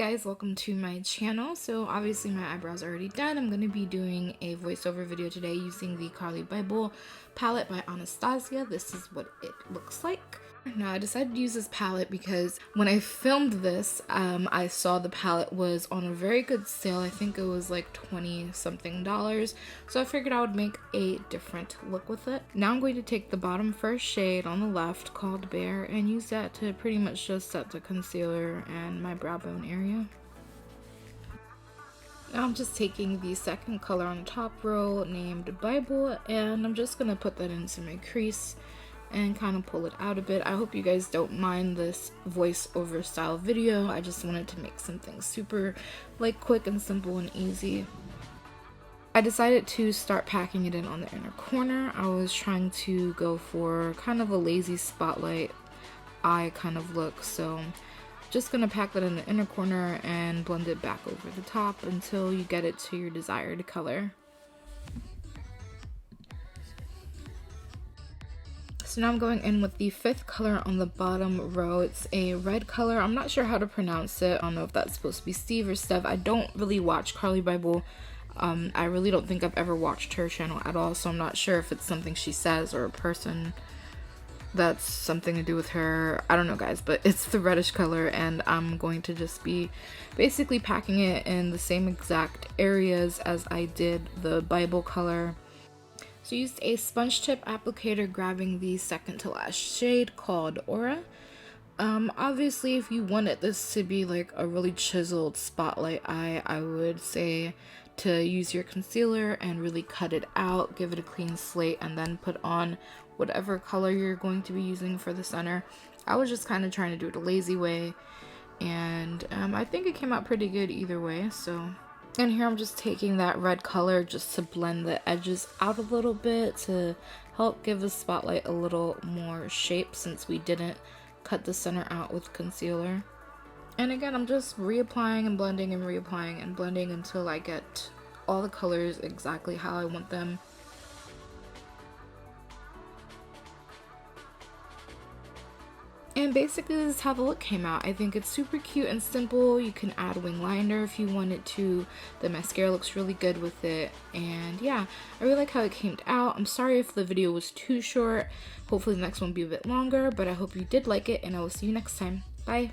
guys, welcome to my channel. So obviously my eyebrows are already done. I'm going to be doing a voiceover video today using the Carli Bybel palette by Anastasia. This is what it looks like. Now I decided to use this palette because when I filmed this, I saw the palette was on a very good sale. I think it was like $20 something. So I figured I would make a different look with it. Now I'm going to take the bottom first shade on the left called Bare and use that to pretty much just set the concealer and my brow bone area. Now I'm just taking the second color on the top row named Bybel and I'm just going to put that into my crease and kind of pull it out a bit. I hope you guys don't mind this voiceover style video. I just wanted to make something super like quick and simple and easy. I decided to start packing it in on the inner corner. I was trying to go for kind of a lazy spotlight eye kind of look, so just gonna pack that in the inner corner and blend it back over the top until you get it to your desired color. So now I'm going in with the fifth color on the bottom row. It's a red color. I'm not sure how to pronounce it. I don't know if that's supposed to be Steve or Steph. I don't really watch Carli Bybel. I really don't think I've ever watched her channel at all, so I'm not sure if it's something she says or a person that's something to do with her. I don't know, guys, but it's the reddish color and I'm going to just be basically packing it in the same exact areas as I did the Bybel color. So I used a sponge tip applicator, grabbing the second to last shade called Aura. Obviously if you wanted this to be like a really chiseled spotlight eye, I would say to use your concealer and really cut it out, give it a clean slate, and then put on whatever color you're going to be using for the center. I was just kind of trying to do it a lazy way, and I think it came out pretty good either way. And here I'm just taking that red color just to blend the edges out a little bit to help give the spotlight a little more shape since we didn't cut the center out with concealer. And again, I'm just reapplying and blending and reapplying and blending until I get all the colors exactly how I want them. And basically this is how the look came out. I think it's super cute and simple. You can add wing liner if you wanted to. The mascara looks really good with it. And yeah, I really like how it came out. I'm sorry if the video was too short. Hopefully the next one will be a bit longer, but I hope you did like it and I will see you next time. Bye!